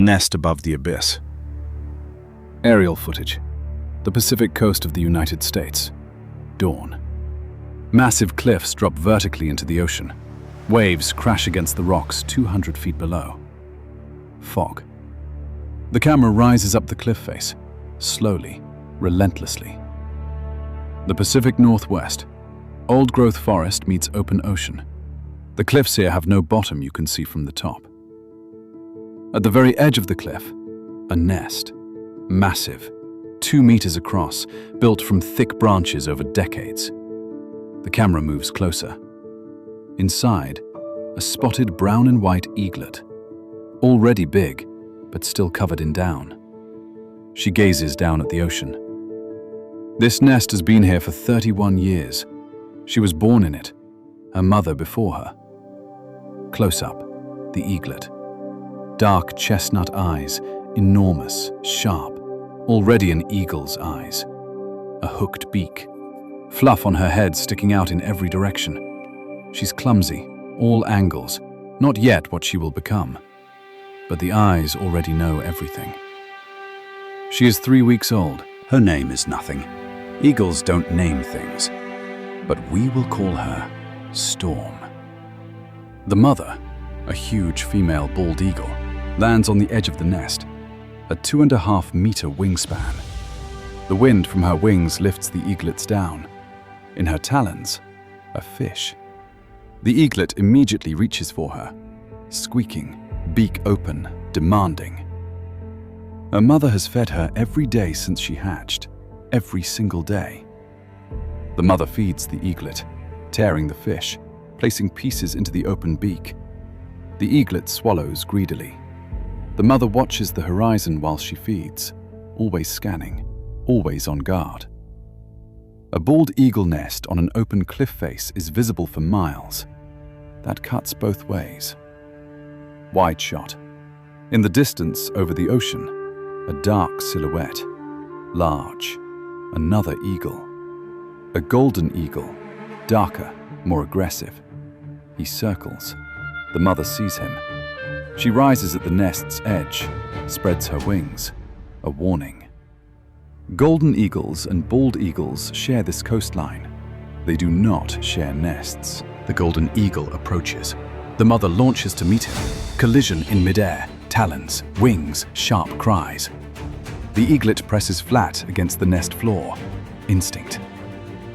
Nest above the abyss. Aerial footage. The Pacific coast of the United States. Dawn. Massive cliffs drop vertically into the ocean. Waves crash against the rocks 200 feet below. Fog. The camera rises up the cliff face, slowly, relentlessly. The Pacific Northwest. Old-growth forest meets open ocean. The cliffs here have no bottom you can see from the top. At the very edge of the cliff, a nest. Massive, 2 meters across, built from thick branches over decades. The camera moves closer. Inside, a spotted brown and white eaglet. Already big, but still covered in down. She gazes down at the ocean. This nest has been here for 31 years. She was born in it, her mother before her. Close up, the eaglet. Dark chestnut eyes, enormous, sharp, already an eagle's eyes. A hooked beak. Fluff on her head sticking out in every direction. She's clumsy, all angles, not yet what she will become. But the eyes already know everything. She is 3 weeks old. Her name is nothing. Eagles don't name things. But we will call her Storm. The mother, a huge female bald eagle, lands on the edge of the nest, a 2.5-meter wingspan. The wind from her wings lifts the eaglets down. In her talons, a fish. The eaglet immediately reaches for her, squeaking, beak open, demanding. Her mother has fed her every day since she hatched, every single day. The mother feeds the eaglet, tearing the fish, placing pieces into the open beak. The eaglet swallows greedily. The mother watches the horizon while she feeds, always scanning, always on guard. A bald eagle nest on an open cliff face is visible for miles. That cuts both ways. Wide shot. In the distance over the ocean, a dark silhouette. Large. Another eagle. A golden eagle, darker, more aggressive. He circles. The mother sees him. She rises at the nest's edge, spreads her wings. A warning. Golden eagles and bald eagles share this coastline. They do not share nests. The golden eagle approaches. The mother launches to meet him. Collision in midair, talons, wings, sharp cries. The eaglet presses flat against the nest floor. Instinct.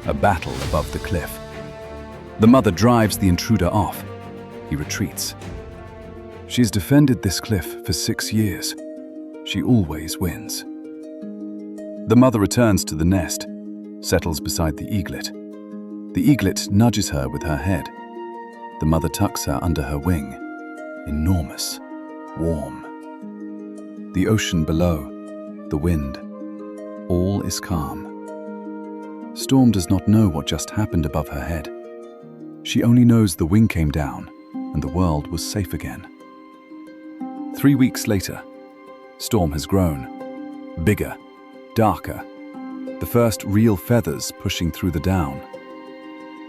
A battle above the cliff. The mother drives the intruder off. He retreats. She's defended this cliff for 6 years. She always wins. The mother returns to the nest, settles beside the eaglet. The eaglet nudges her with her head. The mother tucks her under her wing. Enormous, warm. The ocean below, the wind. All is calm. Storm does not know what just happened above her head. She only knows the wing came down and the world was safe again. 3 weeks later, Storm has grown. Bigger, darker. The first real feathers pushing through the down.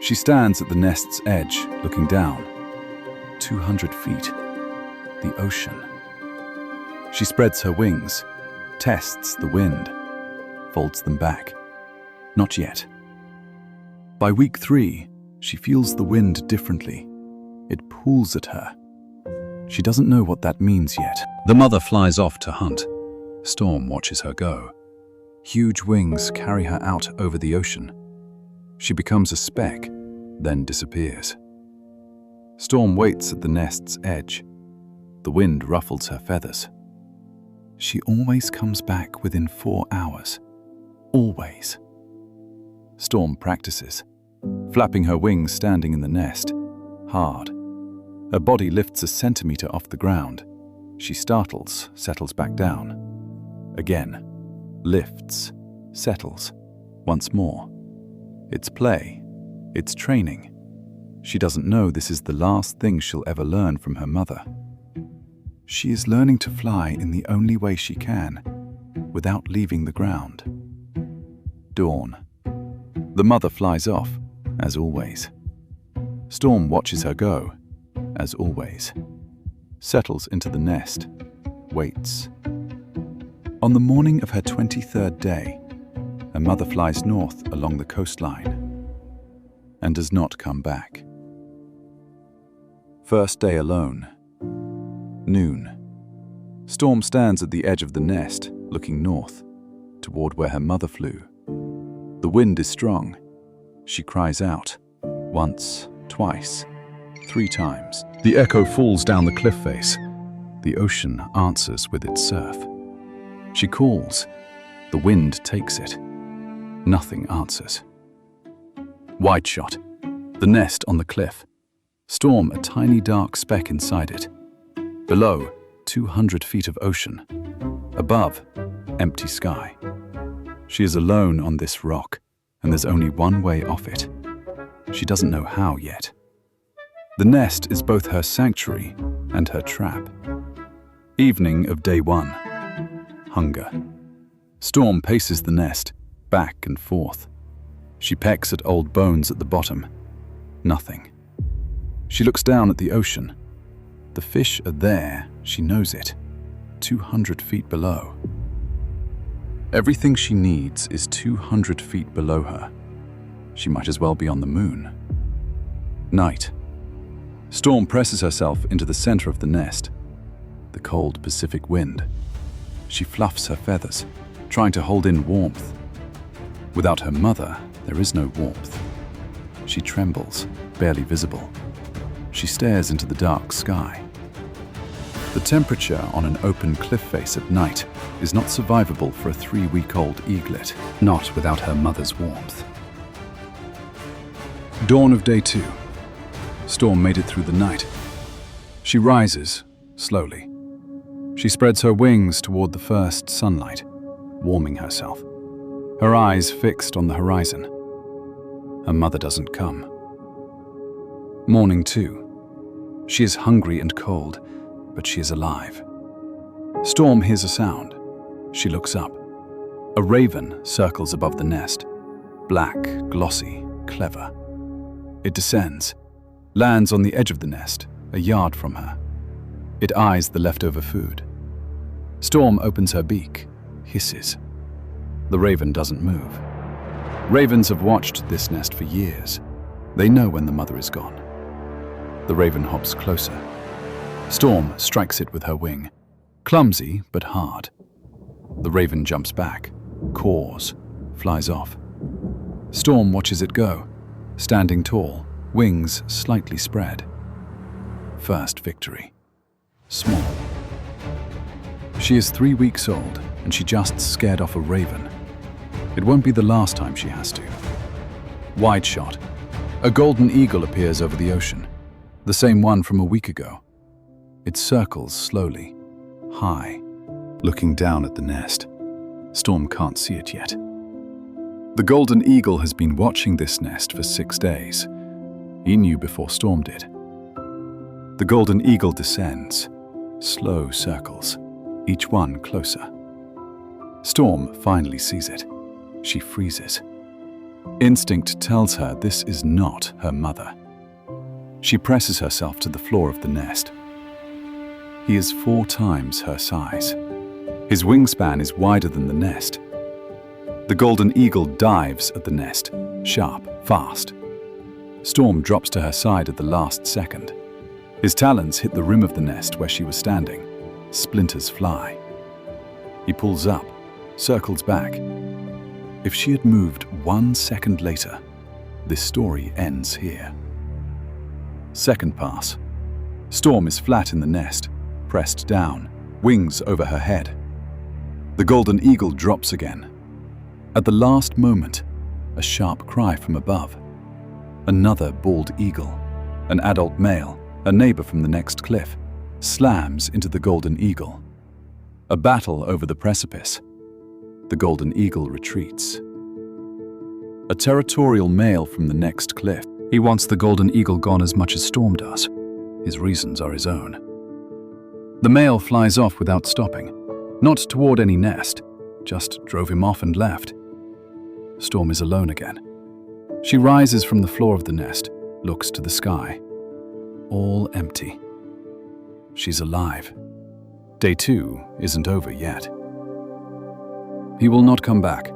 She stands at the nest's edge, looking down. 200 feet. The ocean. She spreads her wings, tests the wind, folds them back. Not yet. By week 3, she feels the wind differently. It pulls at her. She doesn't know what that means yet. The mother flies off to hunt. Storm watches her go. Huge wings carry her out over the ocean. She becomes a speck, then disappears. Storm waits at the nest's edge. The wind ruffles her feathers. She always comes back within 4 hours. Always. Storm practices, flapping her wings standing in the nest, hard. Her body lifts a centimeter off the ground. She startles, settles back down. Again, lifts, settles, once more. It's play, it's training. She doesn't know this is the last thing she'll ever learn from her mother. She is learning to fly in the only way she can, without leaving the ground. Dawn. The mother flies off, as always. Storm watches her go, as always. Settles into the nest. waits. On the morning of her 23rd day, her mother flies north along the coastline and does not come back. First day alone. Noon. Storm stands at the edge of the nest, looking north, toward where her mother flew. The wind is strong. She cries out, once, twice, 3 times. The echo falls down the cliff face. The ocean answers with its surf. She calls. The wind takes it. Nothing answers. Wide shot. The nest on the cliff. Storm, a tiny dark speck inside it. Below, 200 feet of ocean. Above, empty sky. She is alone on this rock, and there's only one way off it. She doesn't know how yet. The nest is both her sanctuary and her trap. Evening of day 1. Hunger. Storm paces the nest, back and forth. She pecks at old bones at the bottom. Nothing. She looks down at the ocean. The fish are there, she knows it, 200 feet below. Everything she needs is 200 feet below her. She might as well be on the moon. Night. Storm presses herself into the center of the nest. The cold Pacific wind. She fluffs her feathers, trying to hold in warmth. Without her mother, there is no warmth. She trembles, barely visible. She stares into the dark sky. The temperature on an open cliff face at night is not survivable for a 3-week-old eaglet, not without her mother's warmth. Dawn of day 2. Storm made it through the night. She rises, slowly. She spreads her wings toward the first sunlight, warming herself. Her eyes fixed on the horizon. Her mother doesn't come. Morning 2. She is hungry and cold, but she is alive. Storm hears a sound. She looks up. A raven circles above the nest. Black, glossy, clever. It descends, lands on the edge of the nest, a yard from her. It eyes the leftover food. Storm opens her beak, hisses. The raven doesn't move. Ravens have watched this nest for years. They know when the mother is gone. The raven hops closer. Storm strikes it with her wing. Clumsy, but hard. The raven jumps back, caws, flies off. Storm watches it go, standing tall, wings slightly spread. First victory. Small. She is 3 weeks old, and she just scared off a raven. It won't be the last time she has to. Wide shot. A golden eagle appears over the ocean, the same one from a week ago. It circles slowly, high, looking down at the nest. Storm can't see it yet. The golden eagle has been watching this nest for 6 days. He knew before Storm did. The golden eagle descends, slow circles, each one closer. Storm finally sees it. She freezes. Instinct tells her this is not her mother. She presses herself to the floor of the nest. He is 4 times her size. His wingspan is wider than the nest. The golden eagle dives at the nest, sharp, fast. Storm drops to her side at the last second. His talons hit the rim of the nest where she was standing. Splinters fly. He pulls up, circles back. If she had moved 1 second later, this story ends here. Second pass. Storm is flat in the nest, pressed down, wings over her head. The golden eagle drops again. At the last moment, a sharp cry from above. Another bald eagle, an adult male, a neighbor from the next cliff, slams into the golden eagle. A battle over the precipice. The golden eagle retreats. A territorial male from the next cliff. He wants the golden eagle gone as much as Storm does. His reasons are his own. The male flies off without stopping, not toward any nest, just drove him off and left. Storm is alone again. She rises from the floor of the nest, looks to the sky. All empty. She's alive. Day 2 isn't over yet. He will not come back.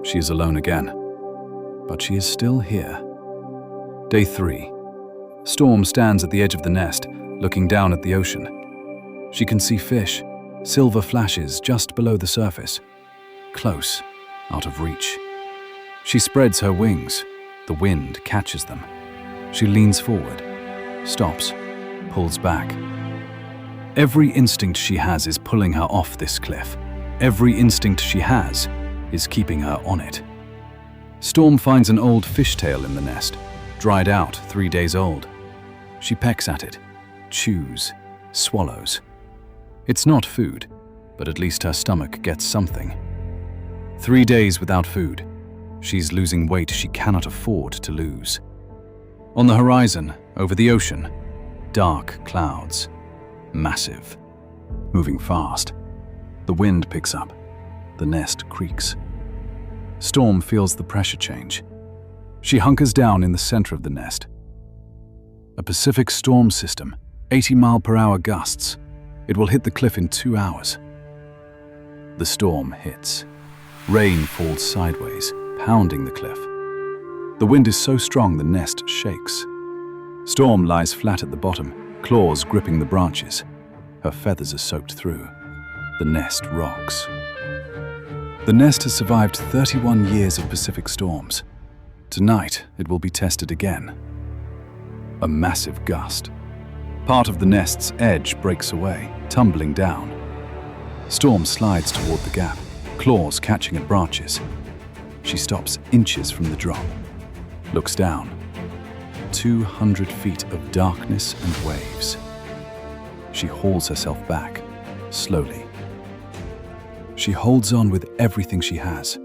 She is alone again. But she is still here. Day 3. Storm stands at the edge of the nest, looking down at the ocean. She can see fish, silver flashes just below the surface. Close, out of reach. She spreads her wings. The wind catches them. She leans forward, stops, pulls back. Every instinct she has is pulling her off this cliff. Every instinct she has is keeping her on it. Storm finds an old fishtail in the nest, dried out, 3 days old. She pecks at it, chews, swallows. It's not food, but at least her stomach gets something. 3 days without food. She's losing weight she cannot afford to lose. On the horizon, over the ocean, dark clouds. Massive. Moving fast. The wind picks up. The nest creaks. Storm feels the pressure change. She hunkers down in the center of the nest. A Pacific storm system, 80-mile-per-hour gusts. It will hit the cliff in 2 hours. The storm hits. Rain falls sideways, pounding the cliff. The wind is so strong the nest shakes. Storm lies flat at the bottom, claws gripping the branches. Her feathers are soaked through. The nest rocks. The nest has survived 31 years of Pacific storms. Tonight, it will be tested again. A massive gust. Part of the nest's edge breaks away, tumbling down. Storm slides toward the gap, claws catching at branches. She stops inches from the drop, looks down. 200 feet of darkness and waves. She hauls herself back, slowly. She holds on with everything she has.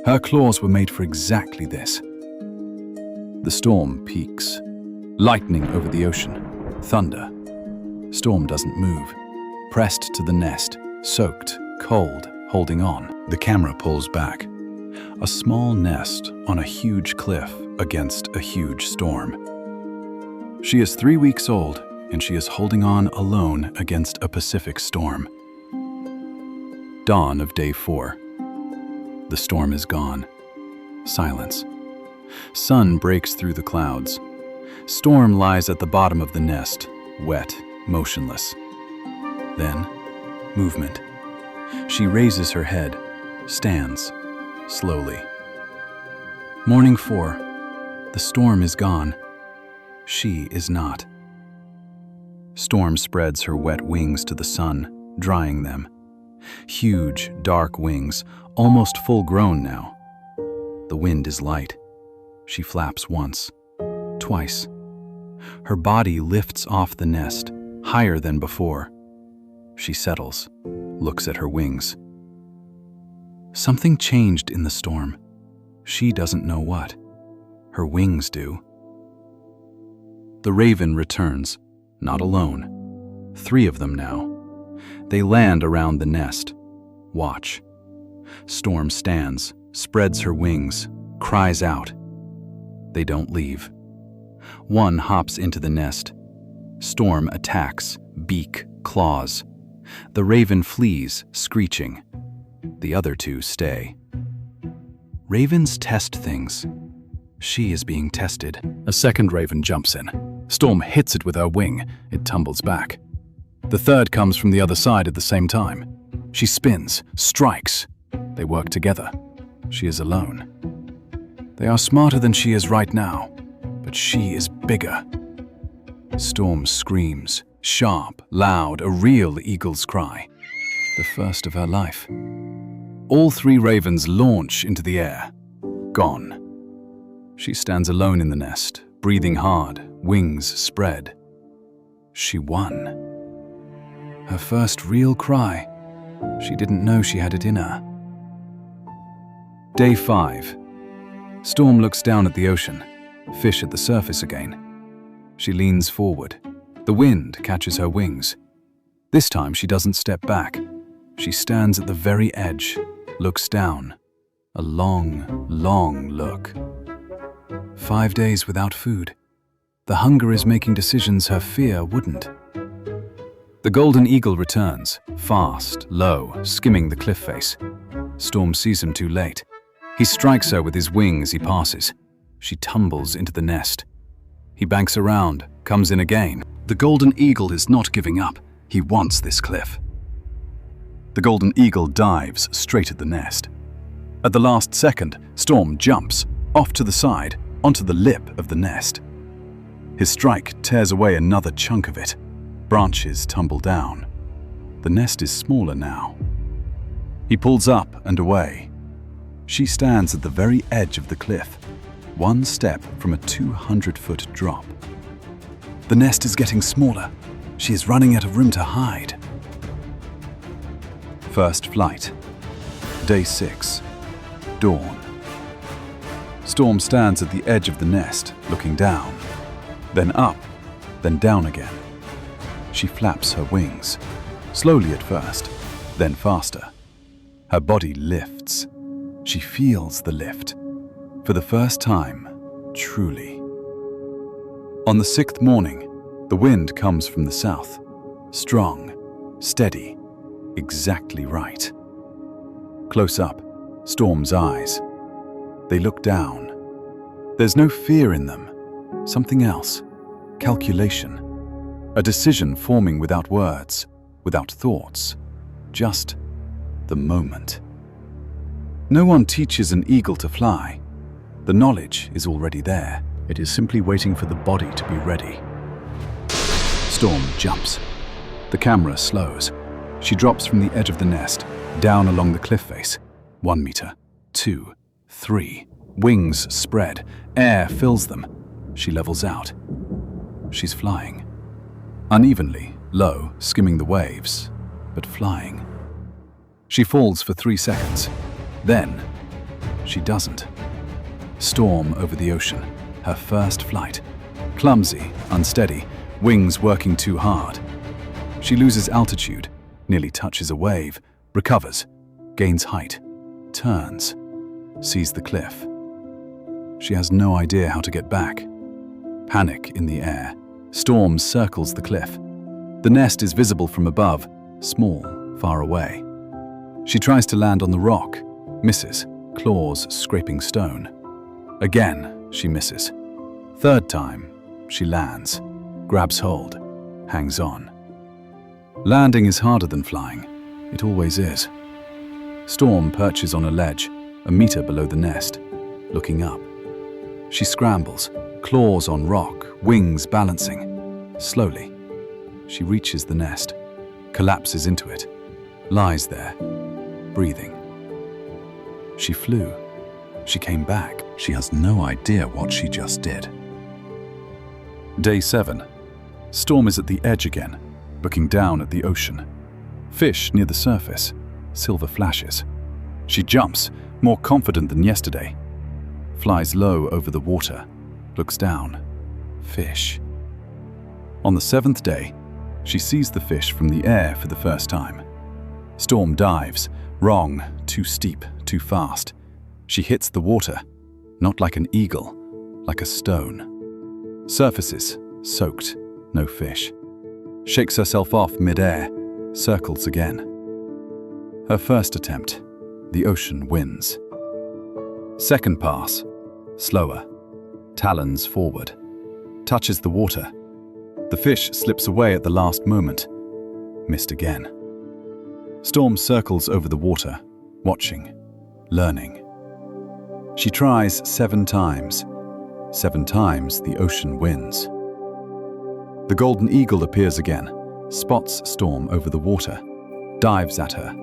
Her claws were made for exactly this. The storm peaks. Lightning over the ocean. Thunder. Storm doesn't move. Pressed to the nest, soaked, cold, holding on. The camera pulls back. A small nest on a huge cliff against a huge storm. She is 3 weeks old, and she is holding on alone against a Pacific storm. Dawn of day 4. The storm is gone. Silence. Sun breaks through the clouds. Storm lies at the bottom of the nest, wet, motionless. Then, movement. She raises her head, stands, slowly. Morning 4. The storm is gone. She is not. Storm spreads her wet wings to the sun, drying them. Huge, dark wings, almost full-grown now. The wind is light. She flaps once, twice. Her body lifts off the nest, higher than before. She settles, looks at her wings. Something changed in the storm. She doesn't know what. Her wings do. The raven returns, not alone. 3 of them now. They land around the nest. Watch. Storm stands, spreads her wings, cries out. They don't leave. One hops into the nest. Storm attacks, beak, claws. The raven flees, screeching. The other 2 stay. Ravens test things. She is being tested. A second raven jumps in. Storm hits it with her wing. It tumbles back. The third comes from the other side at the same time. She spins, strikes. They work together. She is alone. They are smarter than she is right now, but she is bigger. Storm screams, sharp, loud, a real eagle's cry. The first of her life. All 3 ravens launch into the air. Gone. She stands alone in the nest, breathing hard, wings spread. She won. Her first real cry. She didn't know she had it in her. Day 5. Storm looks down at the ocean, fish at the surface again. She leans forward. The wind catches her wings. This time she doesn't step back. She stands at the very edge, looks down. A long, long look. 5 days without food. The hunger is making decisions her fear wouldn't. The golden eagle returns, fast, low, skimming the cliff face. Storm sees him too late. He strikes her with his wing as he passes. She tumbles into the nest. He banks around, comes in again. The golden eagle is not giving up. He wants this cliff. The golden eagle dives straight at the nest. At the last second, Storm jumps off to the side, onto the lip of the nest. His strike tears away another chunk of it. Branches tumble down. The nest is smaller now. He pulls up and away. She stands at the very edge of the cliff, one step from a 200-foot drop. The nest is getting smaller. She is running out of room to hide. First flight. Day 6. Dawn. Storm stands at the edge of the nest, looking down, then up, then down again. She flaps her wings, slowly at first, then faster. Her body lifts. She feels the lift. For the first time, truly. On the 6th morning, the wind comes from the south. Strong, steady, exactly right. Close up, Storm's eyes. They look down. There's no fear in them. Something else. Calculation. A decision forming without words, without thoughts. Just the moment. No one teaches an eagle to fly. The knowledge is already there. It is simply waiting for the body to be ready. Storm jumps. The camera slows. She drops from the edge of the nest, down along the cliff face. 1 meter, 2, 3. Wings spread. Air fills them. She levels out. She's flying. Unevenly, low, skimming the waves, but flying. She falls for 3 seconds. Then, she doesn't. Storm over the ocean. Her first flight. Clumsy, unsteady, wings working too hard. She loses altitude, nearly touches a wave, recovers, gains height, turns, sees the cliff. She has no idea how to get back. Panic in the air. Storm circles the cliff. The nest is visible from above, small, far away. She tries to land on the rock, misses, claws scraping stone. Again, she misses. 3rd time, she lands, grabs hold, hangs on. Landing is harder than flying. It always is. Storm perches on a ledge, a meter below the nest, looking up. She scrambles, claws on rock, wings balancing. Slowly, she reaches the nest, collapses into it, lies there, breathing. She flew. She came back. She has no idea what she just did. Day 7. Storm is at the edge again, looking down at the ocean. Fish near the surface, silver flashes. She jumps, more confident than yesterday. Flies low over the water, looks down. Fish. On the 7th day, she sees the fish from the air for the first time. Storm dives. Wrong, too steep, too fast. She hits the water, not like an eagle, like a stone. Surfaces, soaked, no fish. Shakes herself off mid-air, circles again. Her first attempt, the ocean wins. Second pass, slower, talons forward, touches the water. The fish slips away at the last moment, missed again. Storm circles over the water, watching, learning. She tries 7 times. 7 times the ocean wins. The golden eagle appears again, spots Storm over the water, dives at her.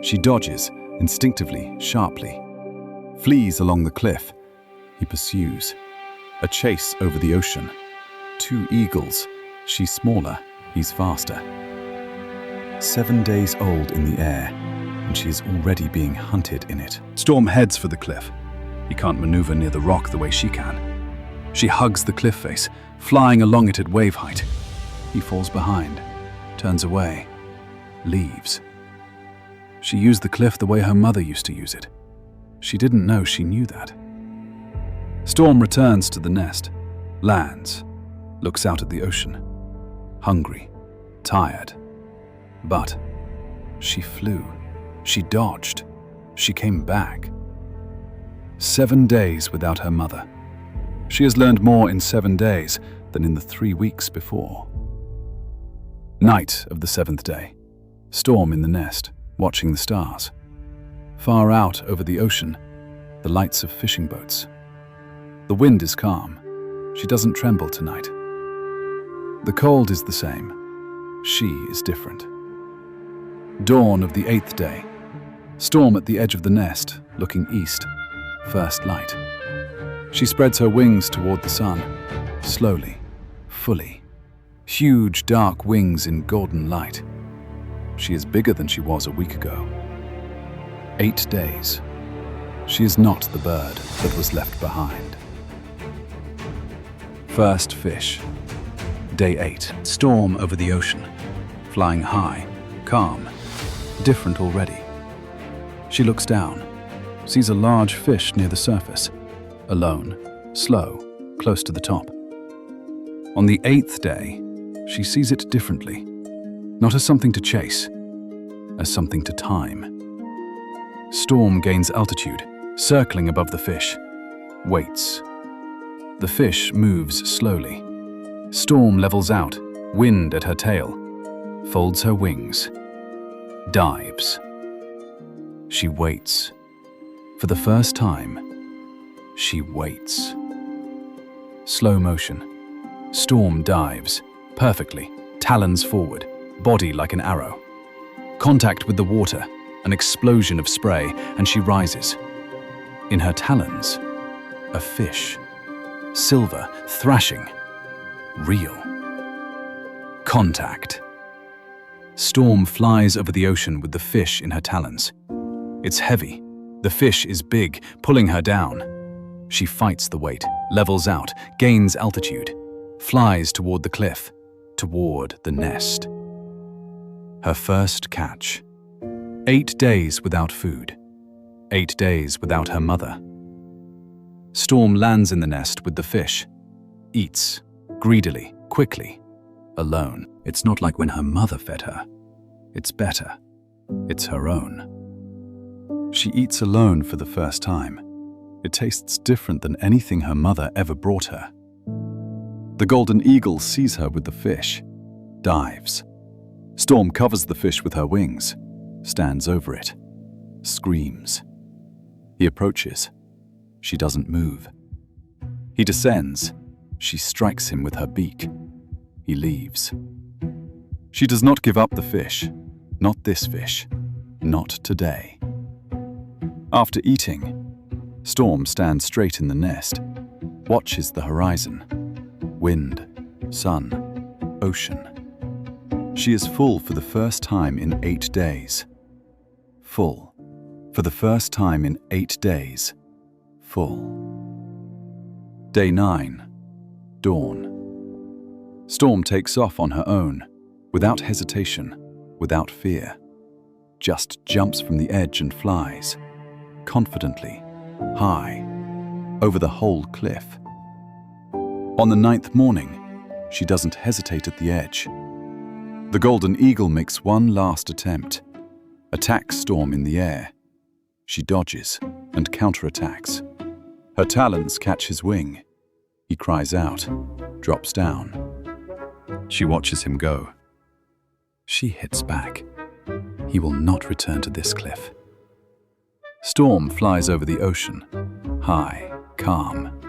She dodges, instinctively, sharply. Flees along the cliff. He pursues. A chase over the ocean. 2 eagles. She's smaller, he's faster. 7 days old in the air, and she is already being hunted in it. Storm heads for the cliff. He can't maneuver near the rock the way she can. She hugs the cliff face, flying along it at wave height. He falls behind, turns away, leaves. She used the cliff the way her mother used to use it. She didn't know she knew that. Storm returns to the nest, lands, looks out at the ocean. Hungry, tired. But she flew. She dodged. She came back. 7 days without her mother. She has learned more in 7 days than in the 3 weeks before. Night of the 7th day. Storm in the nest, watching the stars. Far out over the ocean, the lights of fishing boats. The wind is calm. She doesn't tremble tonight. The cold is the same. She is different. Dawn of the 8th day. Storm at the edge of the nest, looking east. First light. She spreads her wings toward the sun, slowly, fully. Huge dark wings in golden light. She is bigger than she was a week ago. 8 days. She is not the bird that was left behind. First fish. Day 8. Storm over the ocean. Flying high, calm, different already. She looks down, sees a large fish near the surface, alone, slow, close to the top. On the 8th day, she sees it differently, not as something to chase, as something to time. Storm gains altitude, circling above the fish, waits. The fish moves slowly. Storm levels out, wind at her tail, folds her wings, dives. She waits. For the first time, she waits. Slow motion. Storm dives, perfectly, talons forward, body like an arrow. Contact with the water, an explosion of spray, and she rises. In her talons, a fish. Silver, thrashing. Real. Contact. Storm flies over the ocean with the fish in her talons. It's heavy. The fish is big, pulling her down. She fights the weight, levels out, gains altitude, flies toward the cliff, toward the nest. Her first catch. 8 days without food. 8 days without her mother. Storm lands in the nest with the fish. Eats, greedily, quickly, alone. It's not like when her mother fed her. It's better. It's her own. She eats alone for the first time. It tastes different than anything her mother ever brought her. The golden eagle sees her with the fish, dives. Storm covers the fish with her wings, stands over it, screams. He approaches. She doesn't move. He descends. She strikes him with her beak. He leaves. She does not give up the fish. Not this fish. Not today. After eating, Storm stands straight in the nest, watches the horizon. Wind, sun, ocean. She is full for the first time in 8 days. Full. For the first time in 8 days. Full. Day 9. Dawn. Storm takes off on her own, without hesitation, without fear. Just jumps from the edge and flies, confidently, high, over the whole cliff. On the 9th morning, she doesn't hesitate at the edge. The golden eagle makes one last attempt, attacks Storm in the air. She dodges and counterattacks. Her talons catch his wing. He cries out, drops down. She watches him go. She hits back. He will not return to this cliff. Storm flies over the ocean, high, calm.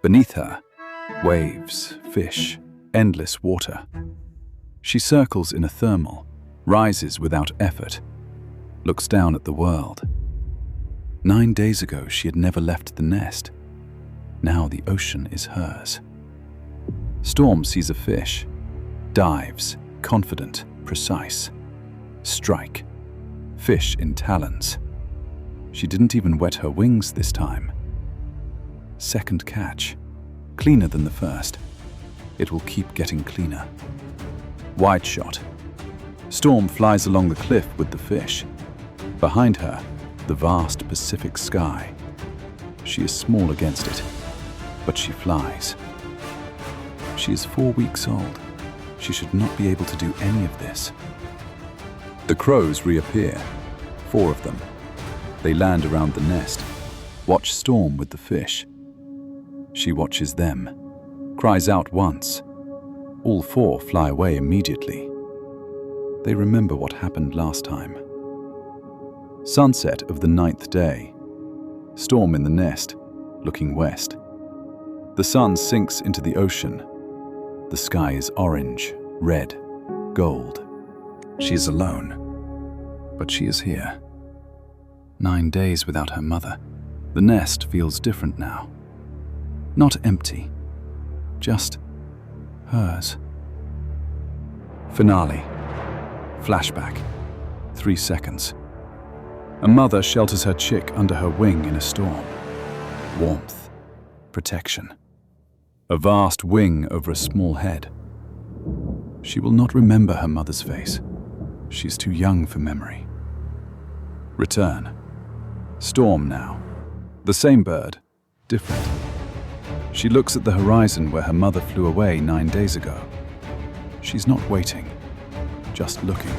Beneath her, waves, fish, endless water. She circles in a thermal, rises without effort, looks down at the world. 9 days ago, she had never left the nest. Now the ocean is hers. Storm sees a fish, dives, confident, precise. Strike. Fish in talons. She didn't even wet her wings this time. Second catch. Cleaner than the first. It will keep getting cleaner. Wide shot. Storm flies along the cliff with the fish. Behind her, the vast Pacific sky. She is small against it, but she flies. She is 4 weeks old. She should not be able to do any of this. The crows reappear, 4 of them. They land around the nest, watch Storm with the fish. She watches them, cries out once. All 4 fly away immediately. They remember what happened last time. Sunset of the 9th day. Storm in the nest, looking west. The sun sinks into the ocean. The sky is orange, red, gold. She is alone, but she is here. 9 days without her mother. The nest feels different now. Not empty, just hers. Finale. Flashback. 3 seconds. A mother shelters her chick under her wing in a storm. Warmth. Protection. A vast wing over a small head. She will not remember her mother's face. She's too young for memory. Return. Storm now. The same bird, different. She looks at the horizon where her mother flew away 9 days ago. She's not waiting, just looking.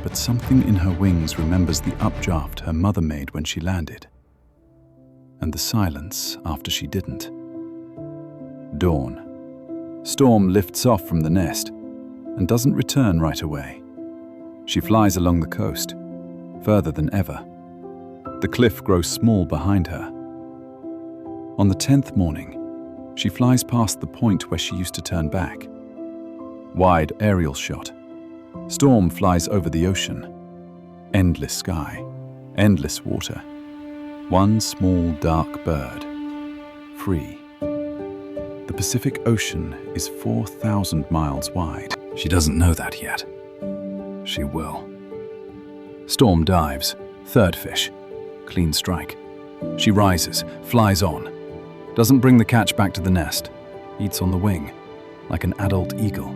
But something in her wings remembers the updraft her mother made when she landed, and the silence after she didn't. Dawn. Storm lifts off from the nest and doesn't return right away. She flies along the coast, further than ever. The cliff grows small behind her. On the 10th morning, she flies past the point where she used to turn back. Wide aerial shot. Storm flies over the ocean. Endless sky, endless water. One small dark bird, free. The Pacific Ocean is 4,000 miles wide. She doesn't know that yet. She will. Storm dives, 3rd fish, clean strike. She rises, flies on. Doesn't bring the catch back to the nest. Eats on the wing, like an adult eagle.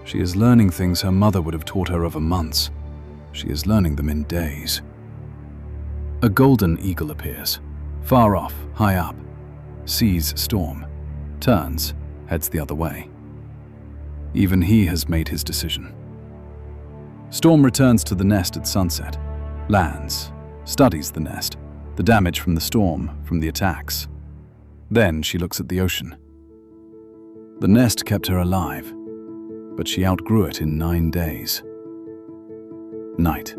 She is learning things her mother would have taught her over months. She is learning them in days. A golden eagle appears, far off, high up. Sees Storm, turns, heads the other way. Even he has made his decision. Storm returns to the nest at sunset, lands, studies the nest, the damage from the storm, from the attacks. Then she looks at the ocean. The nest kept her alive, but she outgrew it in 9 days. Night.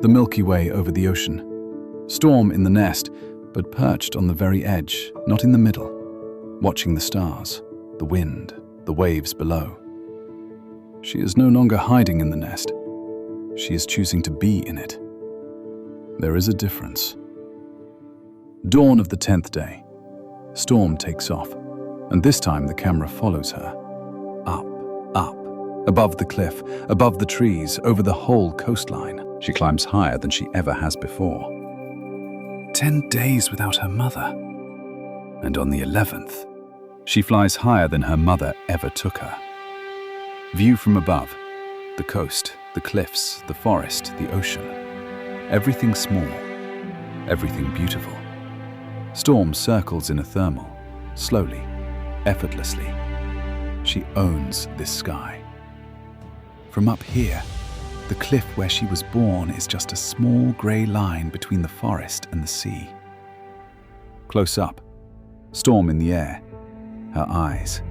The Milky Way over the ocean. Storm in the nest, but perched on the very edge, not in the middle, watching the stars, the wind, the waves below. She is no longer hiding in the nest. She is choosing to be in it. There is a difference. Dawn of the 10th day. Storm takes off, and this time the camera follows her. Up, up, above the cliff, above the trees, over the whole coastline. She climbs higher than she ever has before. 10 days without her mother. And on the 11th, she flies higher than her mother ever took her. View from above. The coast, the cliffs, the forest, the ocean. Everything small, everything beautiful. Storm circles in a thermal, slowly, effortlessly. She owns this sky. From up here, the cliff where she was born is just a small grey line between the forest and the sea. Close up, Storm in the air, her eyes.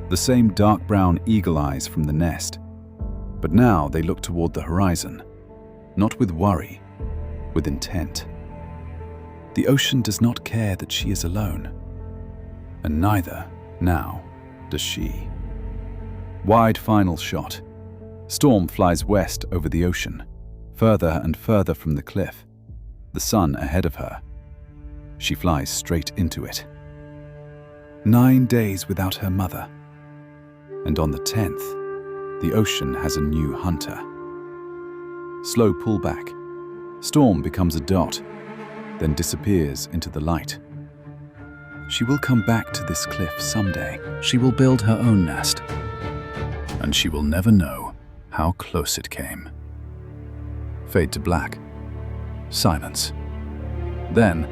The same dark brown eagle eyes from the nest, but now they look toward the horizon, not with worry, with intent. The ocean does not care that she is alone, and neither, now, does she. Wide final shot. Storm flies west over the ocean, further and further from the cliff, the sun ahead of her. She flies straight into it. 9 days without her mother, and on the 10th, the ocean has a new hunter. Slow pullback. Storm becomes a dot, then disappears into the light. She will come back to this cliff someday. She will build her own nest, and she will never know how close it came. Fade to black. Silence. Then,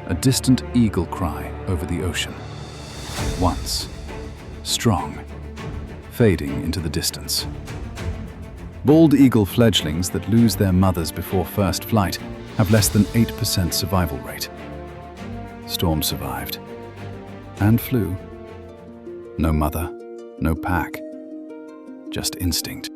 a distant eagle cry over the ocean. Once, strong, fading into the distance. Bald eagle fledglings that lose their mothers before first flight have less than 8% survival rate. Storm survived and flew. No mother, no pack, just instinct.